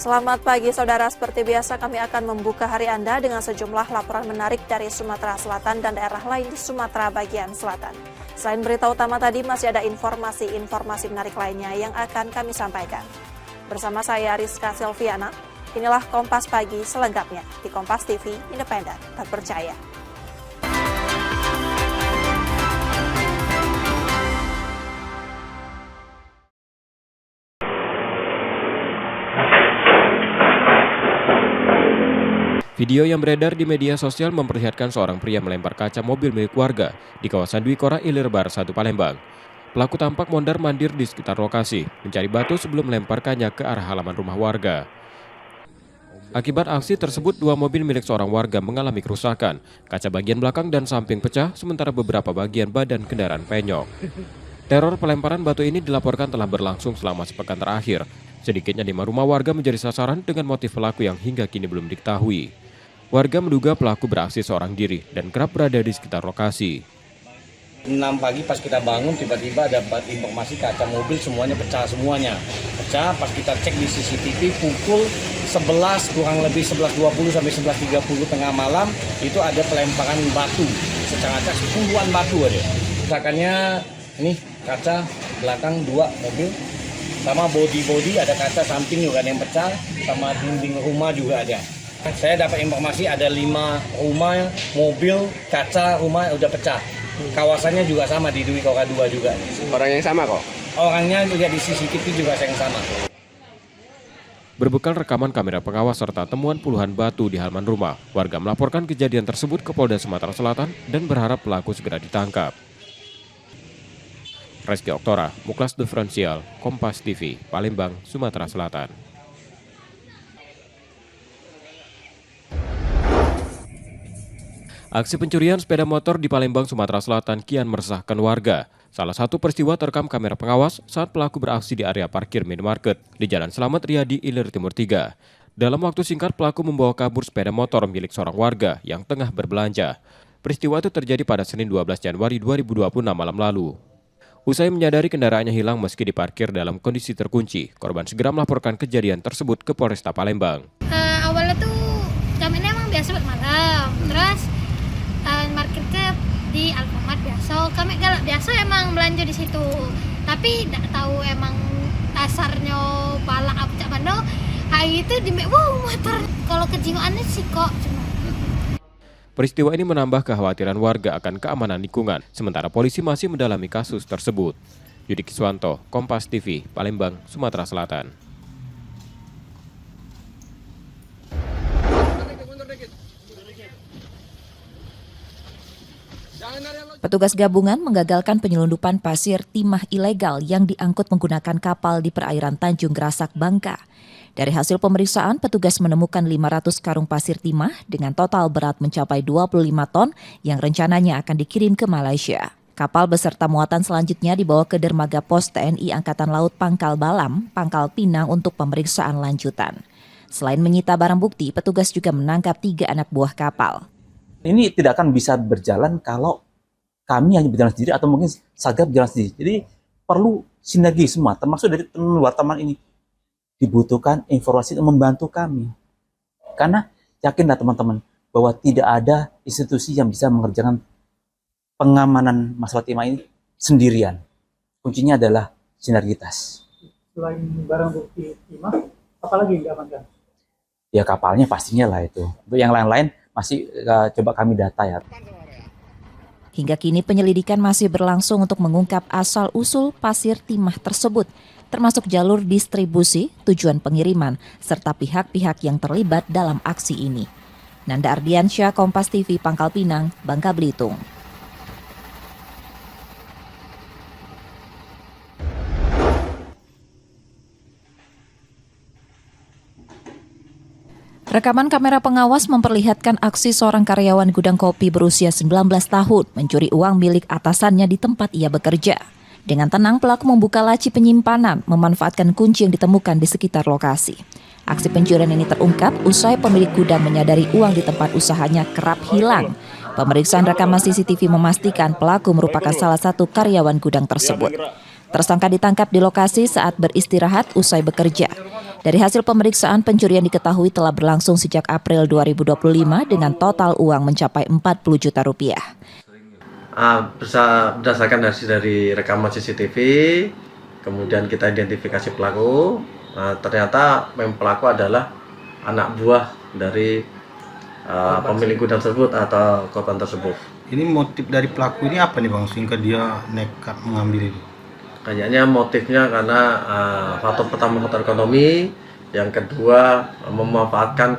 Selamat pagi saudara, seperti biasa kami akan membuka hari Anda dengan sejumlah laporan menarik dari Sumatera Selatan dan daerah lain di Sumatera bagian selatan. Selain berita utama tadi, masih ada informasi menarik lainnya yang akan kami sampaikan. Bersama saya Rizka Silviana, inilah Kompas Pagi selengkapnya di Kompas TV, independen, terpercaya. Video yang beredar di media sosial memperlihatkan seorang pria melempar kaca mobil milik warga di kawasan Dwi Kora Ilir Bar 1 Palembang. Pelaku tampak mondar-mandir di sekitar lokasi, mencari batu sebelum melemparkannya ke arah halaman rumah warga. Akibat aksi tersebut, 2 mobil milik seorang warga mengalami kerusakan. Kaca bagian belakang dan samping pecah, sementara beberapa bagian badan kendaraan penyok. Teror pelemparan batu ini dilaporkan telah berlangsung selama sepekan terakhir. Sedikitnya 5 rumah warga menjadi sasaran dengan motif pelaku yang hingga kini belum diketahui. Warga menduga pelaku beraksi seorang diri dan kerap berada di sekitar lokasi. 6 pagi pas kita bangun tiba-tiba dapat informasi kaca mobil semuanya pecah semuanya. Pecah pas kita cek di CCTV pukul 11 kurang lebih 11.20 sampai 11.30 tengah malam itu ada pelemparan batu. Secara acak puluhan batu ada. Misalkannya ini kaca belakang 2 mobil sama body ada kaca samping juga ada yang pecah sama dinding rumah juga ada. Saya dapat informasi ada 5 rumah, mobil, kaca rumah udah pecah. Kawasannya juga sama di Dwi Kora 2 juga. Orang yang sama kok? Orangnya juga di CCTV juga yang sama. Berbekal rekaman kamera pengawas serta temuan puluhan batu di halaman rumah, warga melaporkan kejadian tersebut ke Polda Sumatera Selatan dan berharap pelaku segera ditangkap. Reski Oktora, Muklas Diferensial, Kompas TV, Palembang, Sumatera Selatan. Aksi pencurian sepeda motor di Palembang, Sumatera Selatan kian meresahkan warga. Salah satu peristiwa terekam kamera pengawas saat pelaku beraksi di area parkir minimarket di Jalan Slamet Riyadi, Ilir Timur 3. Dalam waktu singkat, pelaku membawa kabur sepeda motor milik seorang warga yang tengah berbelanja. Peristiwa itu terjadi pada Senin 12 Januari 2026 malam lalu. Usai menyadari kendaraannya hilang meski diparkir dalam kondisi terkunci, korban segera melaporkan kejadian tersebut ke Polresta Palembang. Awalnya tuh kami emang biasa buat malam, terus market di Alfamart biasa. Kami galak biasa emang belanja di situ. Tapi tidak tahu emang dasarnya balak apa cak mano. Hari itu di motor. Kalau kejiwaannya sih kok cuma. Peristiwa ini menambah kekhawatiran warga akan keamanan lingkungan, sementara polisi masih mendalami kasus tersebut. Yudi Kiswanto, Kompas TV, Palembang, Sumatera Selatan. Petugas gabungan menggagalkan penyelundupan pasir timah ilegal yang diangkut menggunakan kapal di perairan Tanjung Grasak, Bangka. Dari hasil pemeriksaan, petugas menemukan 500 karung pasir timah dengan total berat mencapai 25 ton yang rencananya akan dikirim ke Malaysia. Kapal beserta muatan selanjutnya dibawa ke dermaga pos TNI Angkatan Laut Pangkal Balam, Pangkal Pinang untuk pemeriksaan lanjutan. Selain menyita barang bukti, petugas juga menangkap 3 anak buah kapal. Ini tidak akan bisa berjalan kalau kami hanya berjalan sendiri atau mungkin Sagap berjalan sendiri. Jadi perlu sinergi semua, termasuk dari teman wartawan ini. Dibutuhkan informasi untuk membantu kami. Karena yakinlah teman-teman bahwa tidak ada institusi yang bisa mengerjakan pengamanan masalah timah ini sendirian. Kuncinya adalah sinergitas. Selain barang bukti timah, apa lagi yang diamankan? Ya kapalnya pastinya lah itu. Untuk yang lain-lain masih coba kami data ya. Hingga kini penyelidikan masih berlangsung untuk mengungkap asal-usul pasir timah tersebut, termasuk jalur distribusi, tujuan pengiriman, serta pihak-pihak yang terlibat dalam aksi ini. Nanda Ardiansyah, Kompas TV, Pangkal Pinang, Bangka Belitung. Rekaman kamera pengawas memperlihatkan aksi seorang karyawan gudang kopi berusia 19 tahun mencuri uang milik atasannya di tempat ia bekerja. Dengan tenang, pelaku membuka laci penyimpanan, memanfaatkan kunci yang ditemukan di sekitar lokasi. Aksi pencurian ini terungkap usai pemilik gudang menyadari uang di tempat usahanya kerap hilang. Pemeriksaan rekaman CCTV memastikan pelaku merupakan salah satu karyawan gudang tersebut. Tersangka ditangkap di lokasi saat beristirahat usai bekerja. Dari hasil pemeriksaan, pencurian diketahui telah berlangsung sejak April 2025 dengan total uang mencapai 40 juta rupiah. Berdasarkan hasil dari rekaman CCTV, kemudian kita identifikasi pelaku. Ternyata memang pelaku adalah anak buah dari pemilik gudang tersebut atau korban tersebut. Ini motif dari pelaku ini apa nih Bang, sehingga dia nekat mengambil ini? Kayaknya motifnya karena faktor pertama faktor ekonomi, yang kedua memanfaatkan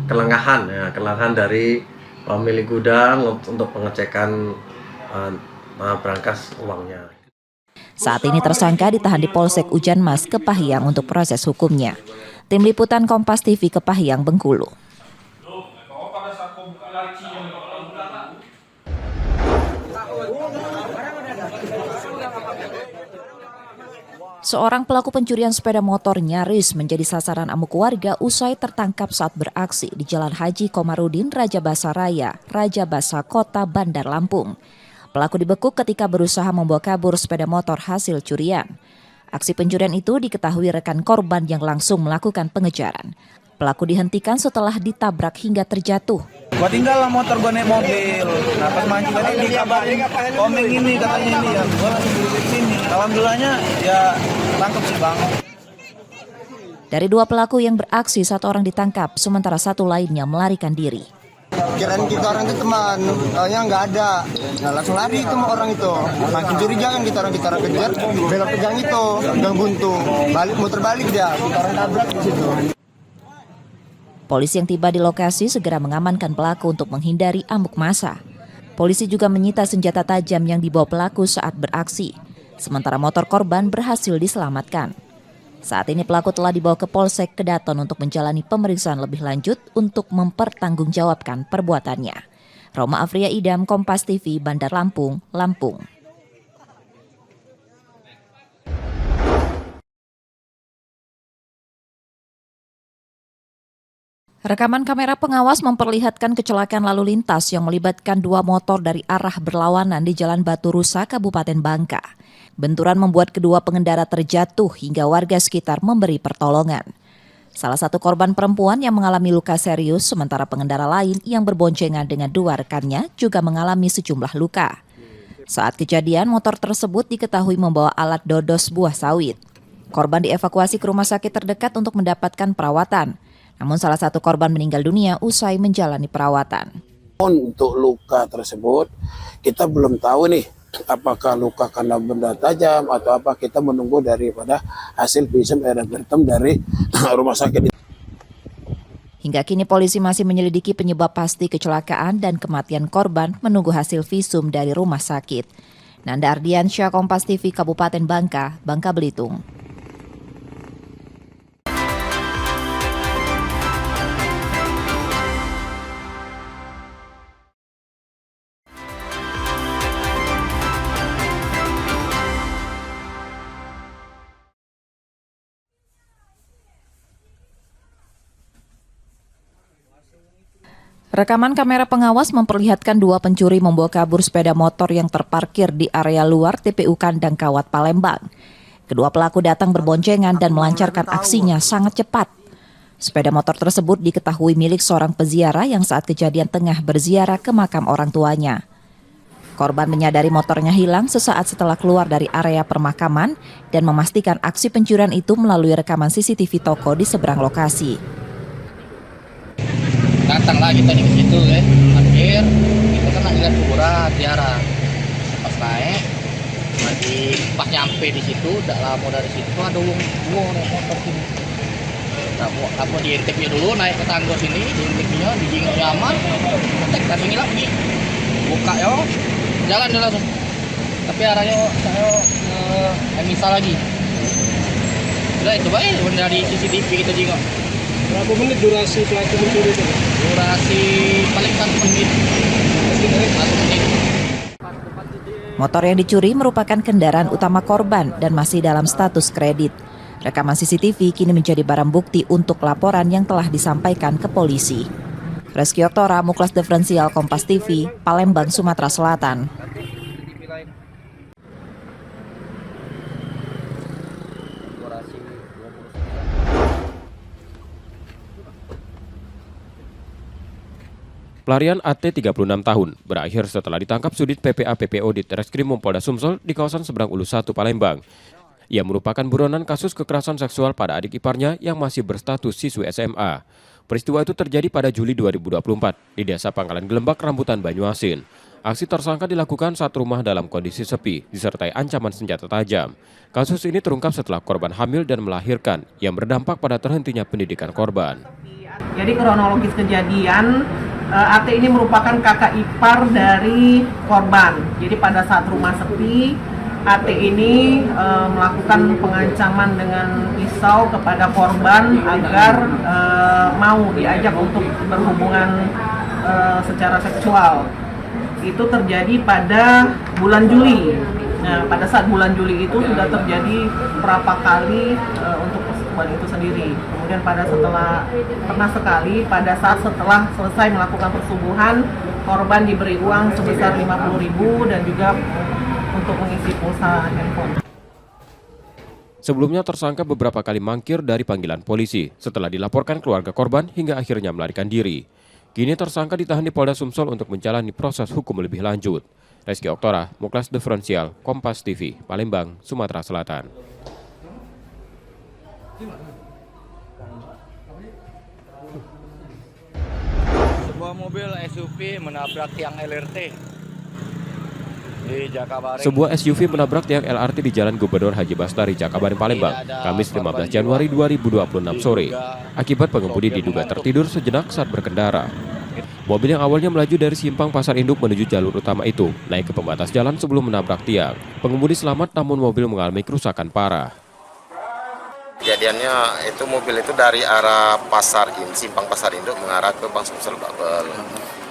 kelengahan dari pemilik gudang untuk pengecekan berangkas uangnya. Saat ini tersangka ditahan di Polsek Ujan Mas, Kepahyang untuk proses hukumnya. Tim Liputan Kompas TV Kepahyang, Bengkulu. Seorang pelaku pencurian sepeda motor nyaris menjadi sasaran amuk warga usai tertangkap saat beraksi di Jalan Haji Komarudin, Rajabasa Raya, Rajabasa Kota, Bandar Lampung. Pelaku dibekuk ketika berusaha membawa kabur sepeda motor hasil curian. Aksi pencurian itu diketahui rekan korban yang langsung melakukan pengejaran. Pelaku dihentikan setelah ditabrak hingga terjatuh. Gua tinggal lah motor, gua naik mobil. Nah pas mancing tadi dikabarin komeng ini katanya ini ya. Gua langsung buru ke sini. Alhamdulillahnya ya tangkap sih Bang. Dari 2 pelaku yang beraksi, 1 orang ditangkap, sementara 1 lainnya melarikan diri. Kirain kita orang itu teman, taunya nggak ada. Nah langsung lari itu orang itu. Makin curiga kan kita orang kejar, belok pegang itu, pegang buntu. Muter balik dia, kita orang tabrak di situ. Polisi yang tiba di lokasi segera mengamankan pelaku untuk menghindari amuk massa. Polisi juga menyita senjata tajam yang dibawa pelaku saat beraksi. Sementara motor korban berhasil diselamatkan. Saat ini pelaku telah dibawa ke Polsek Kedaton untuk menjalani pemeriksaan lebih lanjut untuk mempertanggungjawabkan perbuatannya. Roma Afria Idam, Kompas TV, Bandar Lampung, Lampung. Rekaman kamera pengawas memperlihatkan kecelakaan lalu lintas yang melibatkan 2 motor dari arah berlawanan di Jalan Batu Rusa, Kabupaten Bangka. Benturan membuat kedua pengendara terjatuh hingga warga sekitar memberi pertolongan. Salah satu korban perempuan yang mengalami luka serius, sementara pengendara lain yang berboncengan dengan 2 rekannya juga mengalami sejumlah luka. Saat kejadian, motor tersebut diketahui membawa alat dodos buah sawit. Korban dievakuasi ke rumah sakit terdekat untuk mendapatkan perawatan. Namun salah satu korban meninggal dunia usai menjalani perawatan. Untuk luka tersebut, kita belum tahu nih apakah luka karena benda tajam atau apa, kita menunggu daripada hasil visum erepertum dari rumah sakit. Hingga kini polisi masih menyelidiki penyebab pasti kecelakaan dan kematian korban menunggu hasil visum dari rumah sakit. Nanda Ardiansyah, Kompas TV, Kabupaten Bangka, Bangka Belitung. Rekaman kamera pengawas memperlihatkan 2 pencuri membawa kabur sepeda motor yang terparkir di area luar TPU Kandang Kawat, Palembang. Kedua pelaku datang berboncengan dan melancarkan aksinya sangat cepat. Sepeda motor tersebut diketahui milik seorang peziarah yang saat kejadian tengah berziarah ke makam orang tuanya. Korban menyadari motornya hilang sesaat setelah keluar dari area permakaman dan memastikan aksi pencurian itu melalui rekaman CCTV toko di seberang lokasi. Datanglah kita di situ kan, parkir, kita kan lihat kuburan ziarah. Pas naik, pas nyampe di situ, tidak lama dari situ ada uang motor sini. Kamu di intipnya dulu, naik ke tangga sini, di intipnya, di jingok nyaman, cek dan ini lagi, buka yo, jalan dulu langsung. Tapi arahnya saya misal lagi. Udah itu baik, dari CCTV kita jingok. Berapa menit durasi pelaku mencuri itu? Durasi paling 1 menit. 1 menit. Motor yang dicuri merupakan kendaraan utama korban dan masih dalam status kredit. Rekaman CCTV kini menjadi barang bukti untuk laporan yang telah disampaikan ke polisi. Reski Oktora, Muklas Diferensial, Kompas TV, Palembang, Sumatera Selatan. Pelarian AT 36 tahun berakhir setelah ditangkap Sudit PPA PPO di Treskrimum Polda Sumsel di kawasan Seberang Ulu 1 Palembang. Ia merupakan buronan kasus kekerasan seksual pada adik iparnya yang masih berstatus siswi SMA. Peristiwa itu terjadi pada Juli 2024 di Desa Pangkalan Gelembak, Rambutan, Banyuasin. Aksi tersangka dilakukan saat rumah dalam kondisi sepi, disertai ancaman senjata tajam. Kasus ini terungkap setelah korban hamil dan melahirkan, yang berdampak pada terhentinya pendidikan korban. Jadi kronologis kejadian, AT ini merupakan kakak ipar dari korban. Jadi pada saat rumah sepi, AT ini melakukan pengancaman dengan pisau kepada korban agar mau diajak untuk berhubungan secara seksual. Itu terjadi pada bulan Juli. Nah, pada saat bulan Juli itu sudah terjadi berapa kali untuk persetubuhan itu sendiri. Kemudian pernah sekali pada saat setelah selesai melakukan persetubuhan, korban diberi uang sebesar 50.000 dan juga untuk mengisi pulsa handphone. Sebelumnya tersangka beberapa kali mangkir dari panggilan polisi setelah dilaporkan keluarga korban hingga akhirnya melarikan diri. Kini tersangka ditahan di Polda Sumsel untuk menjalani proses hukum lebih lanjut. Reski Oktora, Muklas Diferensial, Kompas TV, Palembang, Sumatera Selatan. Sebuah mobil SUV menabrak tiang LRT di Jakabaring. Sebuah SUV menabrak tiang LRT di Jalan Gubernur Haji Bastari, Jakabaring, Palembang, Kamis 15 Januari 2026 sore. Akibat pengemudi diduga tertidur sejenak saat berkendara. Mobil yang awalnya melaju dari simpang Pasar Induk menuju jalur utama itu naik ke pembatas jalan sebelum menabrak tiang. Pengemudi selamat namun mobil mengalami kerusakan parah. Kejadiannya itu mobil itu dari arah simpang Pasar Induk mengarah ke Bang Sumsel Babel.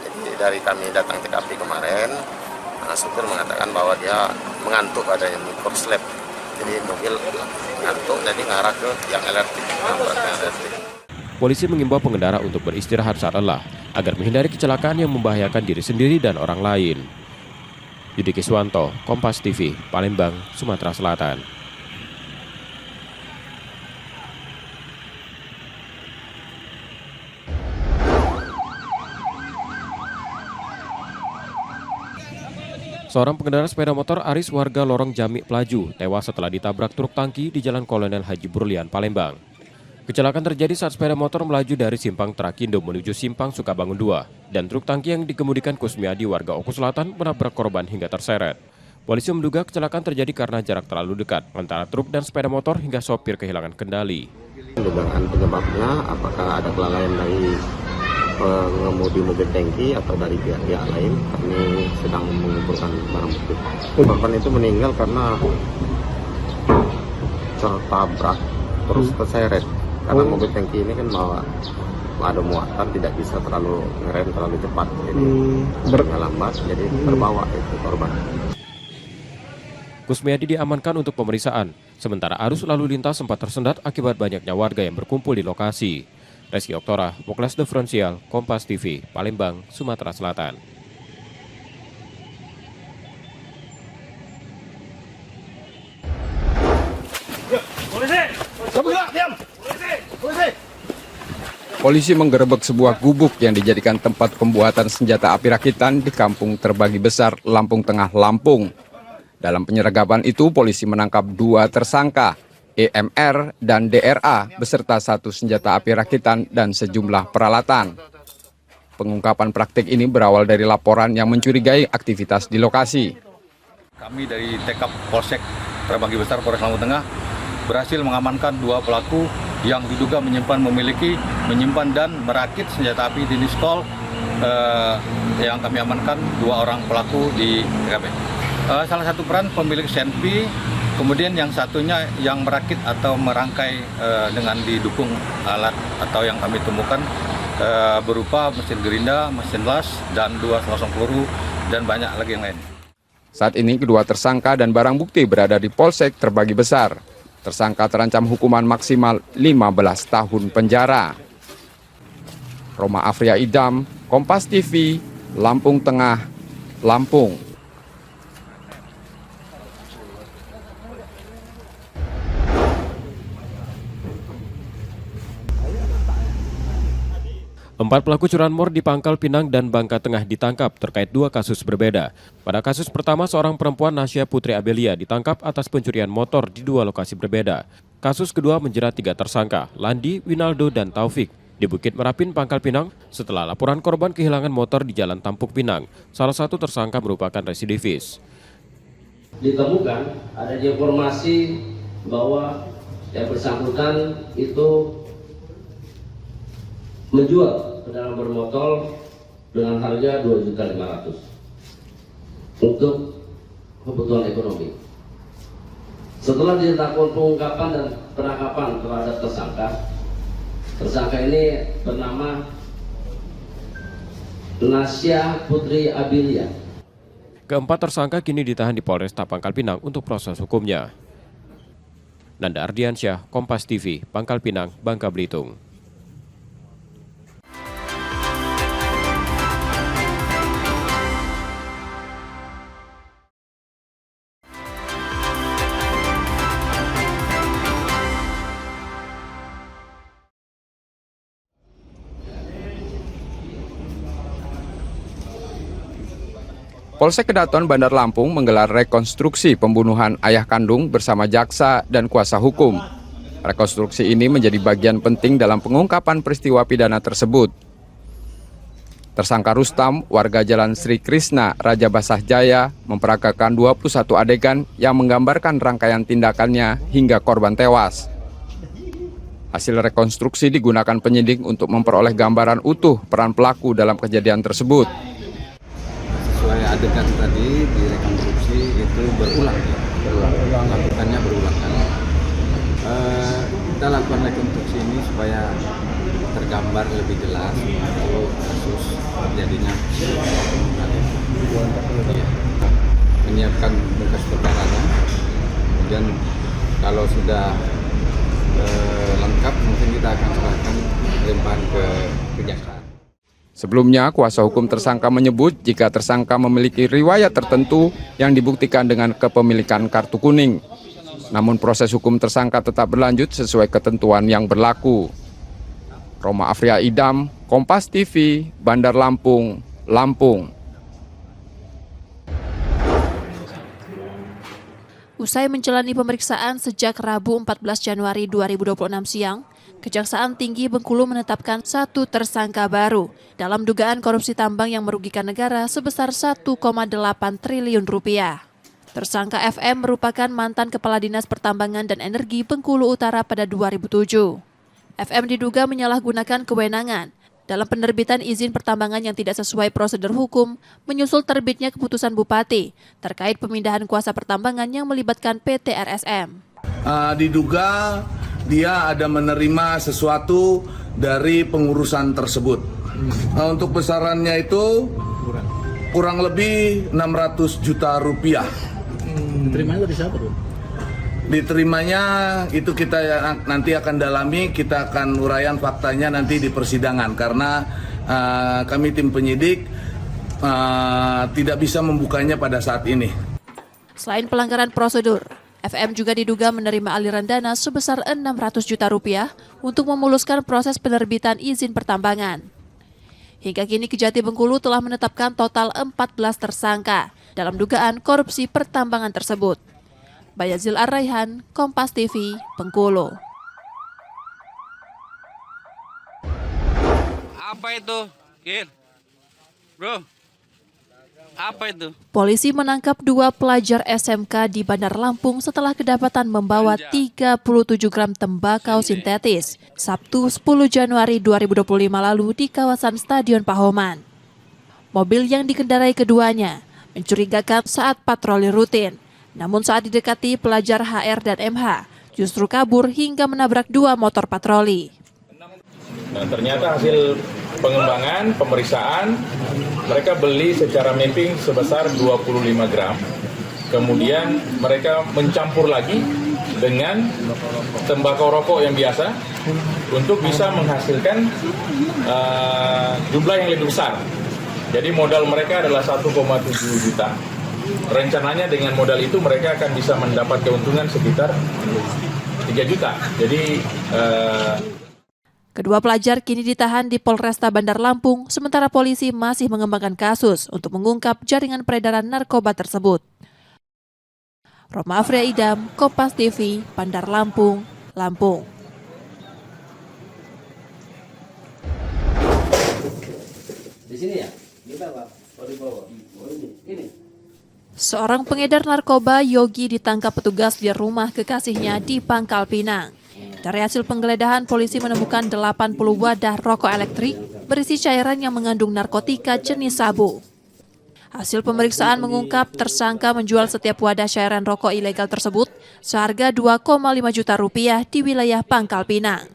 Jadi dari kami datang TKP kemarin, supir mengatakan bahwa dia mengantuk, adanya korslet. Jadi mobil mengantuk jadi mengarah ke tiang LRT. Polisi mengimbau pengendara untuk beristirahat saat lelah agar menghindari kecelakaan yang membahayakan diri sendiri dan orang lain. Yudi Kiswanto, Kompas TV, Palembang, Sumatera Selatan. Seorang pengendara sepeda motor Aris warga Lorong Jamik Pelaju tewas setelah ditabrak truk tangki di Jalan Kolonel Haji Burlian, Palembang. Kecelakaan terjadi saat sepeda motor melaju dari simpang Trakindo menuju simpang Sukabangun 2 dan truk tangki yang dikemudikan Kusmiadi warga Oku Selatan menabrak korban hingga terseret. Polisi menduga kecelakaan terjadi karena jarak terlalu dekat antara truk dan sepeda motor hingga sopir kehilangan kendali. Dugaan penyebabnya apakah ada kelalaian dari pengemudi mobil tangki atau dari pihak lain, kami sedang mengumpulkan barang bukti. Korban itu meninggal karena tertabrak terus terseret. Karena mobil tangki ini kan bawa ada muatan, tidak bisa terlalu ngerem terlalu cepat, jadi lambat, jadi terbawa itu korban. Kusmiadi diamankan untuk pemeriksaan, sementara arus lalu lintas sempat tersendat akibat banyaknya warga yang berkumpul di lokasi. Reski Oktora, Muklas Diferensial, Kompas TV, Palembang, Sumatera Selatan. Polisi menggerebek sebuah gubuk yang dijadikan tempat pembuatan senjata api rakitan di Kampung Terbagi Besar, Lampung Tengah, Lampung. Dalam penyergapan itu, polisi menangkap 2 tersangka, EMR dan DRA, beserta 1 senjata api rakitan dan sejumlah peralatan. Pengungkapan praktik ini berawal dari laporan yang mencurigai aktivitas di lokasi. Kami dari TK Polsek Terbagi Besar, Polres Lampung Tengah, berhasil mengamankan 2 pelaku yang diduga menyimpan dan merakit senjata api jenis Colt. Yang kami amankan 2 orang pelaku di TKP. Salah satu peran pemilik senpi, kemudian yang satunya yang merakit atau merangkai dengan didukung alat atau yang kami temukan berupa mesin gerinda, mesin las, dan 2 selongsong peluru, dan banyak lagi yang lain. Saat ini kedua tersangka dan barang bukti berada di Polsek Terbagi Besar. Tersangka terancam hukuman maksimal 15 tahun penjara. Roma Afria Idam, Kompas TV, Lampung Tengah, Lampung. Keempat pelaku curanmor di Pangkal Pinang dan Bangka Tengah ditangkap terkait 2 kasus berbeda. Pada kasus pertama, seorang perempuan Nasya Putri Abelia ditangkap atas pencurian motor di 2 lokasi berbeda. Kasus kedua menjerat 3 tersangka, Landi, Winaldo, dan Taufik, di Bukit Merapin, Pangkal Pinang, setelah laporan korban kehilangan motor di Jalan Tampuk Pinang. Salah satu tersangka merupakan residivis. Ditemukan ada informasi bahwa yang bersangkutan itu menjual kendaraan bermotor dengan harga 2.500.000 untuk kebutuhan ekonomi. Setelah dilakukan pengungkapan dan penangkapan terhadap tersangka ini bernama Nasya Putri Abelia. Keempat tersangka kini ditahan di Polresta Pangkal Pinang untuk proses hukumnya. Nanda Ardiansyah, Kompas TV, Pangkal Pinang, Bangka Belitung. Polsek Kedaton Bandar Lampung menggelar rekonstruksi pembunuhan ayah kandung bersama jaksa dan kuasa hukum. Rekonstruksi ini menjadi bagian penting dalam pengungkapan peristiwa pidana tersebut. Tersangka Rustam, warga Jalan Sri Krishna, Raja Basah Jaya, memperagakan 21 adegan yang menggambarkan rangkaian tindakannya hingga korban tewas. Hasil rekonstruksi digunakan penyidik untuk memperoleh gambaran utuh peran pelaku dalam kejadian tersebut. Sesuai adegan tadi direkonstruksi itu berulang, lakukannya berulang kali. Kita lakukan rekonstruksi ini supaya tergambar lebih jelas untuk kasus terjadinya menyiapkan berkas perkaranya. Kemudian kalau sudah lengkap mungkin kita akan serahkan limpahan ke kejaksaan. Sebelumnya, kuasa hukum tersangka menyebut jika tersangka memiliki riwayat tertentu yang dibuktikan dengan kepemilikan kartu kuning. Namun proses hukum tersangka tetap berlanjut sesuai ketentuan yang berlaku. Roma Afria Idam, Kompas TV, Bandar Lampung, Lampung. Usai menjalani pemeriksaan sejak Rabu 14 Januari 2026 siang, Kejaksaan Tinggi Bengkulu menetapkan 1 tersangka baru dalam dugaan korupsi tambang yang merugikan negara sebesar 1,8 triliun rupiah. Tersangka FM merupakan mantan Kepala Dinas Pertambangan dan Energi Bengkulu Utara pada 2007. FM diduga menyalahgunakan kewenangan dalam penerbitan izin pertambangan yang tidak sesuai prosedur hukum, menyusul terbitnya keputusan Bupati terkait pemindahan kuasa pertambangan yang melibatkan PT RSM. Diduga dia ada menerima sesuatu dari pengurusan tersebut. Untuk besarannya itu kurang lebih 600 juta rupiah. Diterimanya dari siapa tuh? Diterimanya itu kita nanti akan dalami, kita akan uraian faktanya nanti di persidangan karena kami tim penyidik tidak bisa membukanya pada saat ini. Selain pelanggaran prosedur, FM juga diduga menerima aliran dana sebesar 600 juta rupiah untuk memuluskan proses penerbitan izin pertambangan. Hingga kini Kejati Bengkulu telah menetapkan total 14 tersangka dalam dugaan korupsi pertambangan tersebut. Bayazil Ar-Raihan, Kompas TV, Bengkulu. Apa itu, Kir? Bro, apa itu? Polisi menangkap 2 pelajar SMK di Bandar Lampung setelah kedapatan membawa 37 gram tembakau sintetis Sabtu 10 Januari 2025 lalu di kawasan Stadion Pahoman. Mobil yang dikendarai keduanya mencurigakan saat patroli rutin. Namun saat didekati, pelajar HR dan MH justru kabur hingga menabrak 2 motor patroli. Nah, ternyata hasil pengembangan, pemeriksaan, mereka beli secara mapping sebesar 25 gram. Kemudian mereka mencampur lagi dengan tembakau rokok yang biasa untuk bisa menghasilkan jumlah yang lebih besar. Jadi modal mereka adalah 1,7 juta. Rencananya dengan modal itu mereka akan bisa mendapat keuntungan sekitar 3 juta. Jadi Kedua pelajar kini ditahan di Polresta Bandar Lampung, sementara polisi masih mengembangkan kasus untuk mengungkap jaringan peredaran narkoba tersebut. Roma Afria Idam, Kompas TV, Bandar Lampung, Lampung. Di sini ya? Di bawah. Oh, di bawah. Oh, ini. Seorang pengedar narkoba, Yogi, ditangkap petugas di rumah kekasihnya di Pangkal Pinang. Dari hasil penggeledahan, polisi menemukan 80 wadah rokok elektrik berisi cairan yang mengandung narkotika jenis sabu. Hasil pemeriksaan mengungkap tersangka menjual setiap wadah cairan rokok ilegal tersebut seharga 2,5 juta rupiah di wilayah Pangkal Pinang.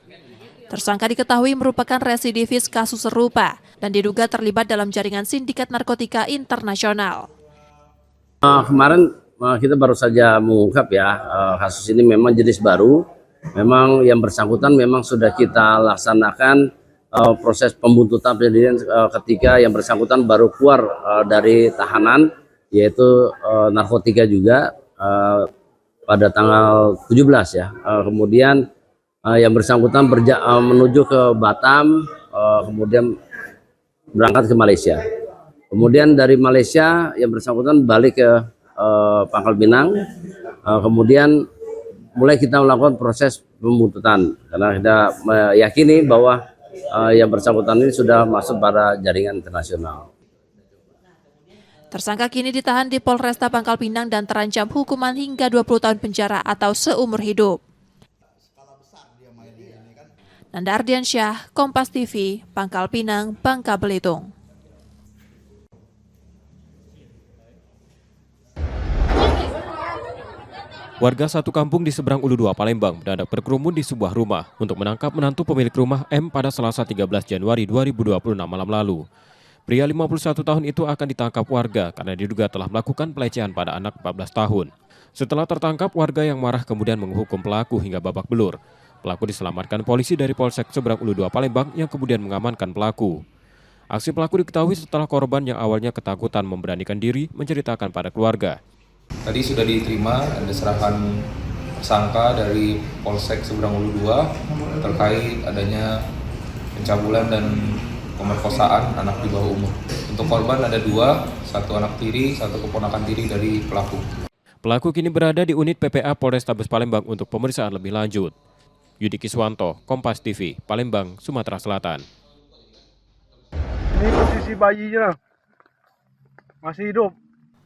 Tersangka diketahui merupakan residivis kasus serupa dan diduga terlibat dalam jaringan sindikat narkotika internasional. Kemarin kita baru saja mengungkap ya, kasus ini memang jenis baru. Memang yang bersangkutan memang sudah kita laksanakan proses pembuntutan penyelidikan ketika yang bersangkutan baru keluar dari tahanan, yaitu narkotika juga pada tanggal 17 ya. Kemudian yang bersangkutan menuju ke Batam, kemudian berangkat ke Malaysia. Kemudian dari Malaysia yang bersangkutan balik ke Pangkal Pinang, kemudian mulai kita melakukan proses pembuntutan karena kita meyakini bahwa yang bersangkutan ini sudah masuk pada jaringan internasional. Tersangka kini ditahan di Polresta Pangkal Pinang dan terancam hukuman hingga 20 tahun penjara atau seumur hidup. Nanda Ardiansyah, Kompas TV, Pangkal Pinang, Bangka Belitung. Warga satu kampung di seberang Ulu 2 Palembang mendadak berkerumun di sebuah rumah untuk menangkap menantu pemilik rumah M pada Selasa 13 Januari 2026 malam lalu. Pria 51 tahun itu akan ditangkap warga karena diduga telah melakukan pelecehan pada anak 14 tahun. Setelah tertangkap, warga yang marah kemudian menghukum pelaku hingga babak belur. Pelaku diselamatkan polisi dari Polsek Seberang Ulu 2 Palembang yang kemudian mengamankan pelaku. Aksi pelaku diketahui setelah korban yang awalnya ketakutan memberanikan diri menceritakan pada keluarga. Tadi sudah diterima ada serahan tersangka dari Polsek Seberang Ulu 2 terkait adanya pencabulan dan pemerkosaan anak di bawah umur. Untuk korban ada 2, satu anak tiri, satu keponakan tiri dari pelaku. Pelaku kini berada di unit PPA Polrestabes Palembang untuk pemeriksaan lebih lanjut. Yudi Kiswanto, Kompas TV, Palembang, Sumatera Selatan. Ini posisi bayinya masih hidup.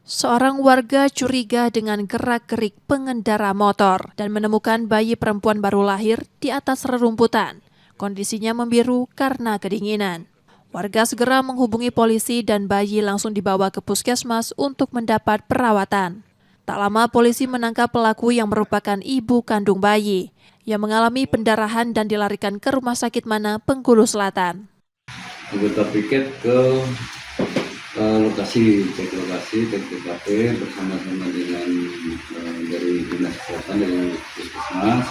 Seorang warga curiga dengan gerak-gerik pengendara motor dan menemukan bayi perempuan baru lahir di atas rerumputan. Kondisinya membiru karena kedinginan. Warga segera menghubungi polisi dan bayi langsung dibawa ke puskesmas untuk mendapat perawatan. Tak lama polisi menangkap pelaku yang merupakan ibu kandung bayi yang mengalami pendarahan dan dilarikan ke Rumah Sakit Mana, Bengkulu Selatan. Anggota piket ke lokasi, cek TKP bersama-sama dengan dari Dinas Kesehatan dan Puskesmas.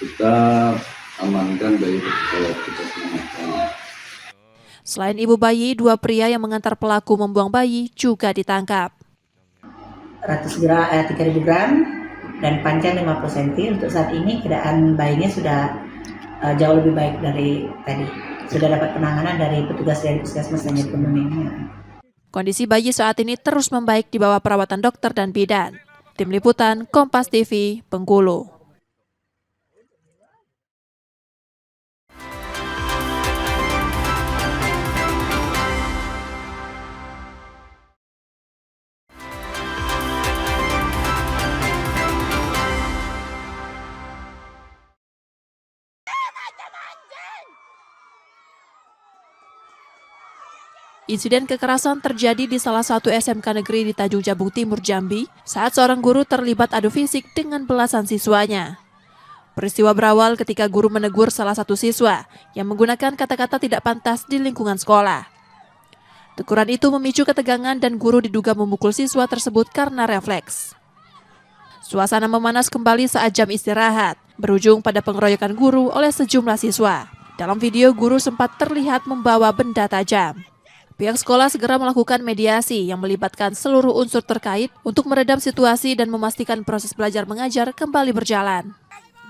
Kita amankan bayi tersebut, kita selamatkan. Selain ibu bayi, 2 pria yang mengantar pelaku membuang bayi juga ditangkap. 3.000 gram dan panjang 50 cm. Untuk saat ini keadaan bayinya sudah jauh lebih baik dari tadi. Sudah dapat penanganan dari petugas dari Puskesmas dan Kementerian. Kondisi bayi saat ini terus membaik di bawah perawatan dokter dan bidan. Tim Liputan, Kompas TV, Bengkulu. Insiden kekerasan terjadi di salah satu SMK negeri di Tanjung Jabung Timur, Jambi, saat seorang guru terlibat adu fisik dengan belasan siswanya. Peristiwa berawal ketika guru menegur salah satu siswa yang menggunakan kata-kata tidak pantas di lingkungan sekolah. Teguran itu memicu ketegangan dan guru diduga memukul siswa tersebut karena refleks. Suasana memanas kembali saat jam istirahat, berujung pada pengeroyokan guru oleh sejumlah siswa. Dalam video, guru sempat terlihat membawa benda tajam. Pihak sekolah segera melakukan mediasi yang melibatkan seluruh unsur terkait untuk meredam situasi dan memastikan proses belajar mengajar kembali berjalan.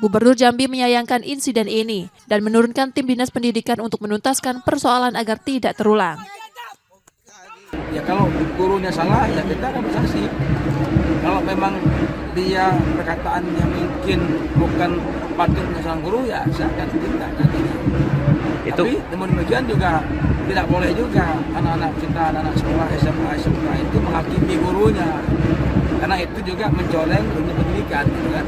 Gubernur Jambi menyayangkan insiden ini dan menurunkan tim Dinas Pendidikan untuk menuntaskan persoalan agar tidak terulang. Ya kalau gurunya salah, ya kita akan sanksi. Kalau memang dia perkataannya mungkin bukan patutnya sang guru, ya saya akan tindak nantinya. Tapi namun demikian juga tidak boleh juga anak-anak kita, anak-anak sekolah SMA, SMK itu menghakimi gurunya. Karena itu juga mencoreng dunia pendidikan, gitu kan.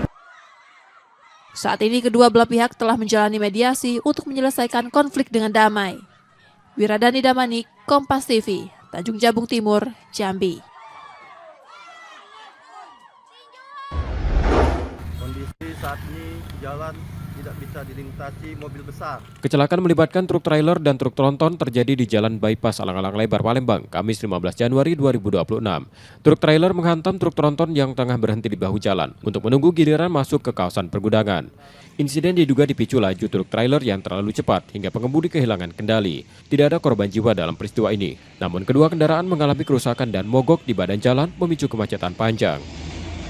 Saat ini kedua belah pihak telah menjalani mediasi untuk menyelesaikan konflik dengan damai. Wiradani Damanik, Kompas TV, Tanjung Jabung Timur, Jambi. Kondisi saat ini jalan tidak bisa dilintasi mobil besar. Kecelakaan melibatkan truk trailer dan truk tronton terjadi di Jalan Bypass Alang-Alang Lebar, Palembang, Kamis 15 Januari 2026. Truk trailer menghantam truk tronton yang tengah berhenti di bahu jalan untuk menunggu giliran masuk ke kawasan pergudangan. Insiden diduga dipicu laju truk trailer yang terlalu cepat hingga pengemudi kehilangan kendali. Tidak ada korban jiwa dalam peristiwa ini. Namun kedua kendaraan mengalami kerusakan dan mogok di badan jalan memicu kemacetan panjang.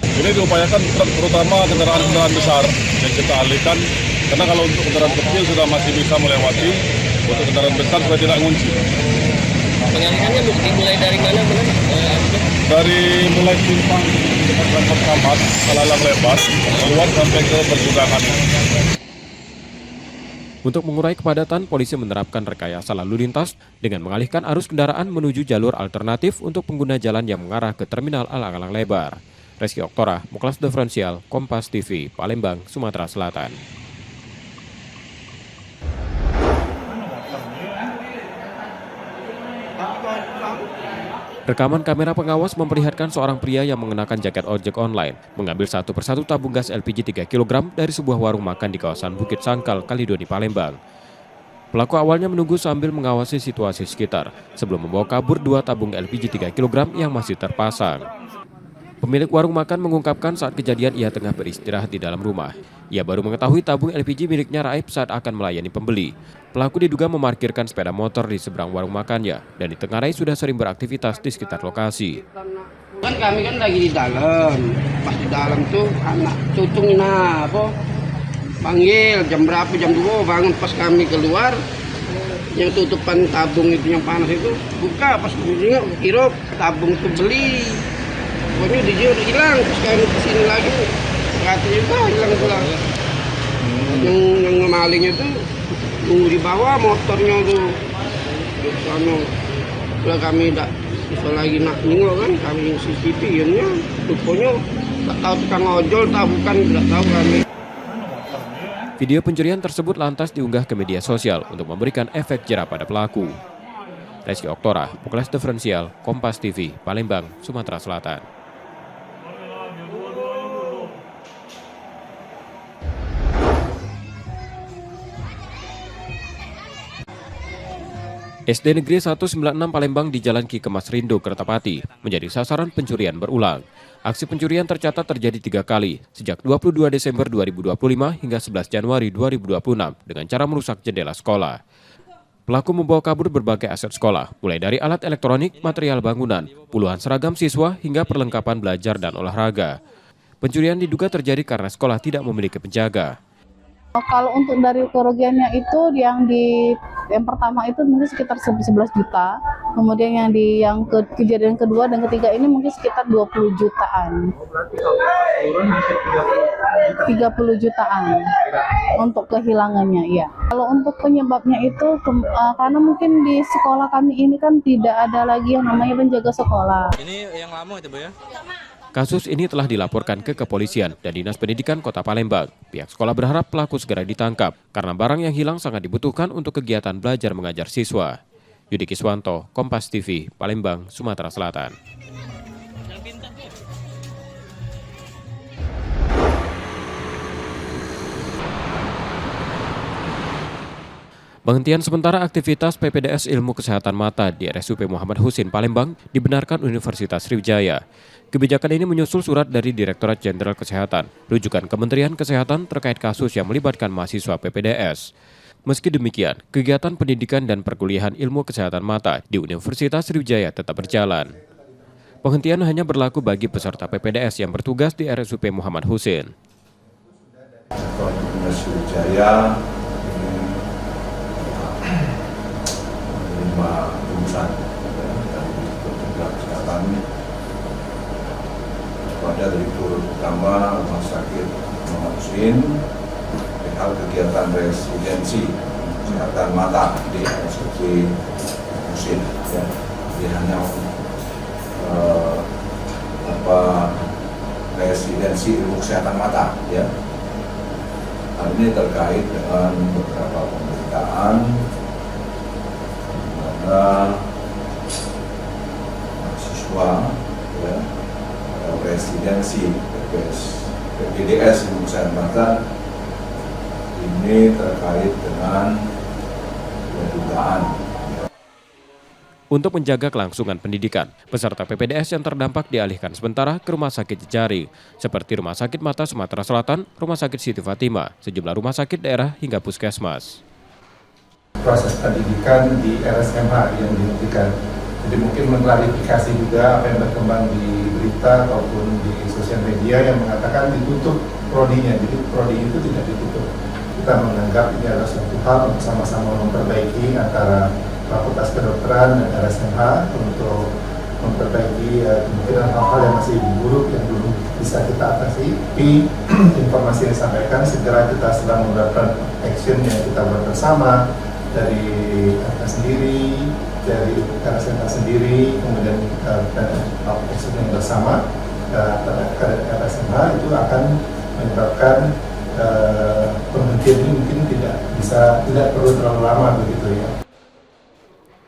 Ini diupayakan terutama kendaraan-kendaraan besar yang kita alihkan, karena kalau untuk kendaraan kecil sudah masih bisa melewati, untuk kendaraan besar sudah tidak ngunci. Pengalihannya dimulai dari mana? Dari mulai simpang dekat Transport Kampas, Alang-Alang Lebar, keluar sampai ke pergudangan. Untuk mengurai kepadatan, polisi menerapkan rekayasa lalu lintas dengan mengalihkan arus kendaraan menuju jalur alternatif untuk pengguna jalan yang mengarah ke Terminal Alang-Alang Lebar. Reski Oktora, Muklas Diferensial, Kompas TV, Palembang, Sumatera Selatan. Rekaman kamera pengawas memperlihatkan seorang pria yang mengenakan jaket ojek online mengambil satu persatu tabung gas LPG 3 kg dari sebuah warung makan di kawasan Bukit Sangkal, Kalidoni, Palembang. Pelaku awalnya menunggu sambil mengawasi situasi sekitar sebelum membawa kabur 2 tabung LPG 3 kg yang masih terpasang. Pemilik warung makan mengungkapkan saat kejadian ia tengah beristirahat di dalam rumah. Ia baru mengetahui tabung LPG miliknya raib saat akan melayani pembeli. Pelaku diduga memarkirkan sepeda motor di seberang warung makannya dan ditengarai sudah sering beraktivitas di sekitar lokasi. Kan kami kan lagi di dalam, pas di dalam tuh anak cucung panggil jam berapa, jam 2 bangun, pas kami keluar yang tutupan tabung itu yang panas itu buka, pas kira tabung itu beli. Pokoknya dia udah hilang, terus kami kesini lagi, katanya juga hilang pula. Yang ngemalingnya tuh tunggu di bawah motornya tuh. Kalau kami tidak bisa lagi nak nengok kan, kami CCTV ya, rupanya tak tahu tukang ojol, tahu bukan, tidak tahu kami. Video pencurian tersebut lantas diunggah ke media sosial untuk memberikan efek jerah pada pelaku. Reski Oktora, Muklas Diferensial, Kompas TV, Palembang, Sumatera Selatan. SD Negeri 196 Palembang di Jalan Ki Kemas Rindo, Kertapati, menjadi sasaran pencurian berulang. Aksi pencurian tercatat terjadi 3 kali, sejak 22 Desember 2025 hingga 11 Januari 2026 dengan cara merusak jendela sekolah. Pelaku membawa kabur berbagai aset sekolah, mulai dari alat elektronik, material bangunan, puluhan seragam siswa, hingga perlengkapan belajar dan olahraga. Pencurian diduga terjadi karena sekolah tidak memiliki penjaga. Kalau untuk dari kerugiannya itu yang pertama itu mungkin sekitar 11 juta, kemudian yang kejadian kedua dan ketiga ini mungkin sekitar 20 jutaan. 30 jutaan untuk kehilangannya, ya. Kalau untuk penyebabnya itu karena mungkin di sekolah kami ini kan tidak ada lagi yang namanya penjaga sekolah. Ini yang lama itu, Bu ya? Kasus ini telah dilaporkan ke kepolisian dan Dinas Pendidikan Kota Palembang. Pihak sekolah berharap pelaku segera ditangkap karena barang yang hilang sangat dibutuhkan untuk kegiatan belajar mengajar siswa. Yudi Kiswanto, Kompas TV, Palembang, Sumatera Selatan. Penghentian sementara aktivitas PPDS Ilmu Kesehatan Mata di RSUP Muhammad Husin, Palembang dibenarkan Universitas Sriwijaya. Kebijakan ini menyusul surat dari Direktorat Jenderal Kesehatan, rujukan Kementerian Kesehatan terkait kasus yang melibatkan mahasiswa PPDS. Meski demikian, kegiatan pendidikan dan perkuliahan ilmu kesehatan mata di Universitas Sriwijaya tetap berjalan. Penghentian hanya berlaku bagi peserta PPDS yang bertugas di RSUP Muhammad Husin. Sriwijaya ini menerima lulusan dari petugas kesehatan kepada Direktur Utama Rumah Sakit Muhammad Husin hal kegiatan residensi kesehatan mata di RSUD Husin. Ya. Jadi hanya residensi ilmu kesehatan mata. Ya. Hal ini terkait dengan beberapa pemberitaan mana mahasiswa ya, residensi PPDS ilmu kesehatan mata ini terkait dengan dugaan. Untuk menjaga kelangsungan pendidikan, peserta PPDS yang terdampak dialihkan sementara ke Rumah Sakit Jejari, seperti Rumah Sakit Mata Sumatera Selatan, Rumah Sakit Siti Fatimah, sejumlah rumah sakit daerah hingga puskesmas. Proses pendidikan di RSMH yang dihentikan. Jadi mungkin mengklarifikasi juga apa yang berkembang di berita ataupun di sosial media yang mengatakan ditutup prodinya. Jadi prodi itu tidak ditutup. Kita menganggap ini adalah suatu hal untuk sama-sama memperbaiki antara Fakultas Kedokteran dan RSMH untuk memperbaiki kemungkinan hal-hal yang masih buruk yang belum bisa kita atasi. Tapi informasi yang disampaikan segera kita sedang menerapkan action yang kita buat bersama dari RK sendiri, dari RSMH sendiri, kemudian action yang bersama terhadap RSMH itu akan menyebabkan penghentian ini mungkin tidak perlu terlalu lama begitu ya.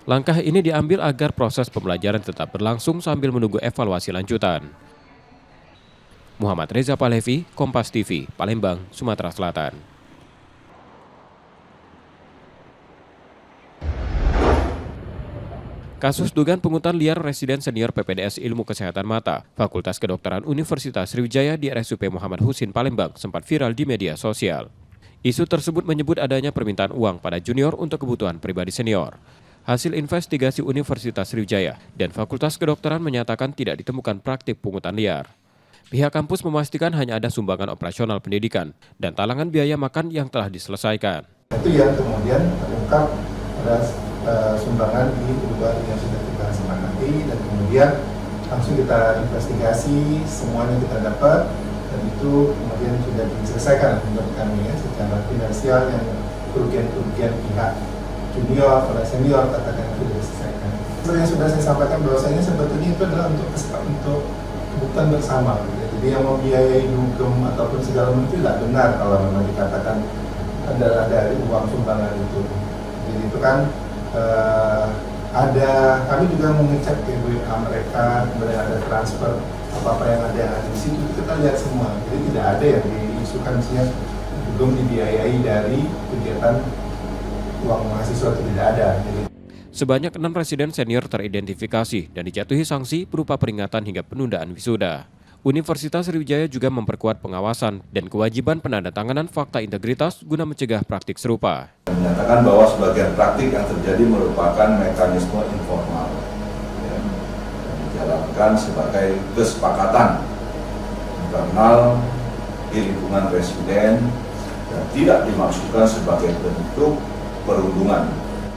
Langkah ini diambil agar proses pembelajaran tetap berlangsung sambil menunggu evaluasi lanjutan. Muhammad Reza Palevi, Kompas TV, Palembang, Sumatera Selatan. Kasus dugaan pungutan liar residen senior PPDS Ilmu Kesehatan Mata, Fakultas Kedokteran Universitas Sriwijaya di RSUP Muhammad Husin Palembang sempat viral di media sosial. Isu tersebut menyebut adanya permintaan uang pada junior untuk kebutuhan pribadi senior. Hasil investigasi Universitas Sriwijaya dan Fakultas Kedokteran menyatakan tidak ditemukan praktik pungutan liar. Pihak kampus memastikan hanya ada sumbangan operasional pendidikan dan talangan biaya makan yang telah diselesaikan. Itu yang kemudian terungkap pada sumbangan di luar yang sudah kita sepakati dan kemudian langsung kita investigasi semuanya kita dapat dan itu kemudian sudah diselesaikan menurut kami ya secara finansial yang kerugian pihak junior pada senior katakan sudah diselesaikan. Seperti yang sudah saya sampaikan bahwasanya sebetulnya itu adalah untuk kebutuhan bersama. Jadi yang membiayai dugem ataupun segala macam itu tidak benar kalau memang dikatakan adalah dari uang sumbangan itu. Jadi itu kan kami juga mengecek ke WA mereka, kemudian ada transfer apa yang ada di situ kita lihat semua. Jadi tidak ada yang diisukan dugem dibiayai dari kegiatan uang mahasiswa itu tidak ada. Sebanyak 6 residen senior teridentifikasi dan dijatuhi sanksi berupa peringatan hingga penundaan wisuda. Universitas Sriwijaya juga memperkuat pengawasan dan kewajiban penandatanganan fakta integritas guna mencegah praktik serupa. Menyatakan bahwa sebagian praktik yang terjadi merupakan mekanisme informal ya, yang dijalankan sebagai kesepakatan internal di lingkungan residen dan tidak dimaksudkan sebagai bentuk perundungan,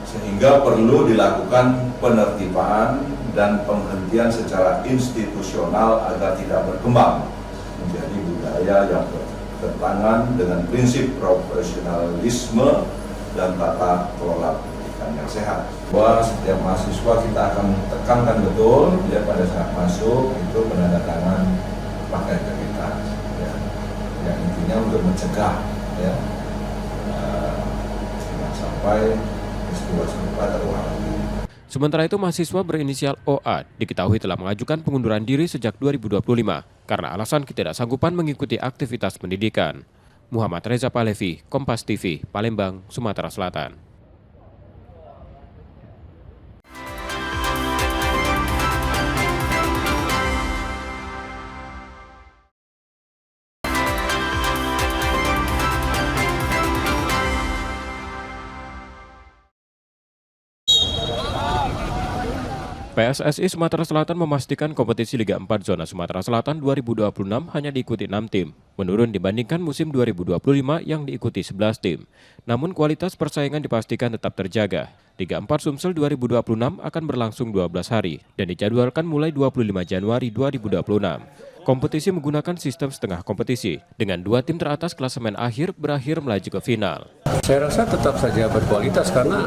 sehingga perlu dilakukan penertiban dan penghentian secara institusional agar tidak berkembang menjadi budaya yang bertentangan dengan prinsip profesionalisme dan tata kelola pendidikan yang sehat. Bahwa setiap mahasiswa kita akan tekankan betul ya pada saat masuk itu penandatangan fakta integritas ya, yang intinya untuk mencegah ya sampai peristiwa serupa terulang lagi. Sementara itu, mahasiswa berinisial OA diketahui telah mengajukan pengunduran diri sejak 2025 karena alasan ketidaksanggupan mengikuti aktivitas pendidikan. Muhammad Reza Palevi, Kompas TV, Palembang, Sumatera Selatan. PSSI Sumatera Selatan memastikan kompetisi Liga 4 Zona Sumatera Selatan 2026 hanya diikuti 6 tim, menurun dibandingkan musim 2025 yang diikuti 11 tim. Namun kualitas persaingan dipastikan tetap terjaga. Liga 4 Sumsel 2026 akan berlangsung 12 hari dan dijadwalkan mulai 25 Januari 2026. Kompetisi menggunakan sistem setengah kompetisi, dengan 2 tim teratas klasemen akhir berakhir melaju ke final. Saya rasa tetap saja berkualitas karena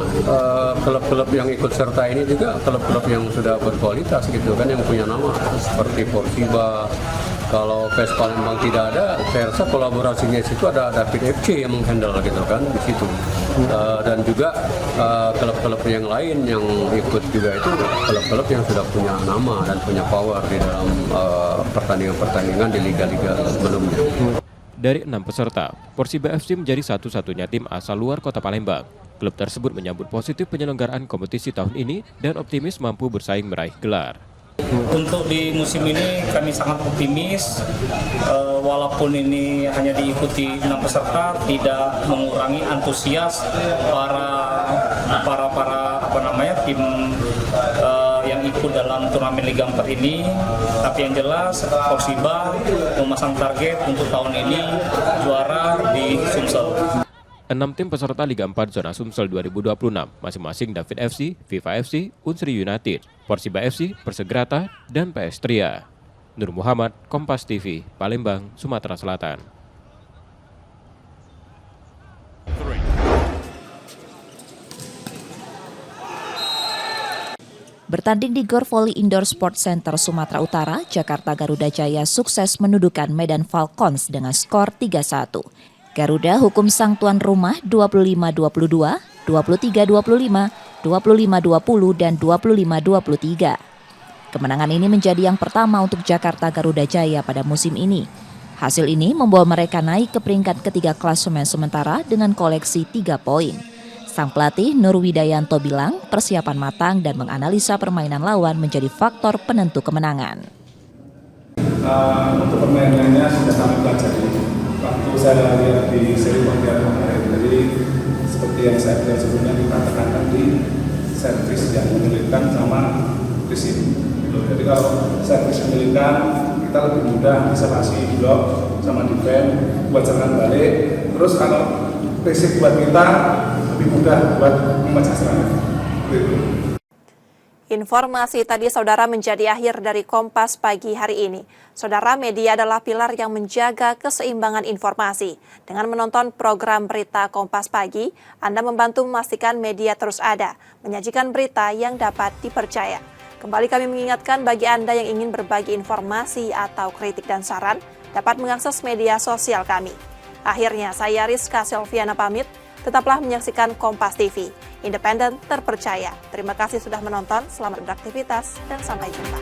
klub-klub yang ikut serta ini juga klub-klub yang sudah berkualitas gitu kan, yang punya nama seperti Porsiba. Kalau PES Palembang tidak ada, saya rasa kolaborasinya situ ada David FC yang menghandle gitu kan di situ. Dan juga klub-klub yang lain yang ikut juga itu klub-klub yang sudah punya nama dan punya power di dalam pertandingan-pertandingan di liga-liga sebelumnya. Dari 6 peserta, Porsiba FC menjadi satu-satunya tim asal luar kota Palembang. Klub tersebut menyambut positif penyelenggaraan kompetisi tahun ini dan optimis mampu bersaing meraih gelar. Untuk di musim ini kami sangat optimis, walaupun ini hanya diikuti 6 peserta, tidak mengurangi antusias para tim yang ikut dalam turnamen Liga 4 ini. Tapi yang jelas Porsiba memasang target untuk tahun ini juara di Sumsel. 6 tim peserta Liga 4 Zona Sumsel 2026, masing-masing David FC, Viva FC, Unsri United, Porsiba FC, Persegrata, dan PS Tria. Nur Muhammad, Kompas TV, Palembang, Sumatera Selatan. Bertanding di Gor Volley Indoor Sport Center Sumatera Utara, Jakarta Garuda Jaya sukses menundukkan Medan Falcons dengan skor 3-1. Garuda hukum sang tuan rumah 25-22, 23-25, 25-20, dan 25-23. Kemenangan ini menjadi yang pertama untuk Jakarta Garuda Jaya pada musim ini. Hasil ini membawa mereka naik ke peringkat ketiga klasemen sementara dengan koleksi 3 poin. Sang pelatih Nur Widayanto bilang persiapan matang dan menganalisa permainan lawan menjadi faktor penentu kemenangan. Untuk permainannya sudah kami pelajari. Waktu saya lihat di seri Pontianak kemarin, jadi seperti yang saya bilang sebelumnya dikatakan tadi, servis yang menyulitkan sama prinsip. Jadi kalau servis menyulitkan, kita lebih mudah bisa kasih blok sama defense buat serangan balik. Terus kalau prinsip buat kita lebih mudah buat memecah serangan. Informasi tadi saudara menjadi akhir dari Kompas pagi hari ini. Saudara, media adalah pilar yang menjaga keseimbangan informasi. Dengan menonton program berita Kompas pagi, Anda membantu memastikan media terus ada, menyajikan berita yang dapat dipercaya. Kembali kami mengingatkan bagi Anda yang ingin berbagi informasi atau kritik dan saran, dapat mengakses media sosial kami. Akhirnya, saya Rizka Selviana pamit. Tetaplah menyaksikan Kompas TV, independen, terpercaya. Terima kasih sudah menonton, selamat beraktivitas, dan sampai jumpa.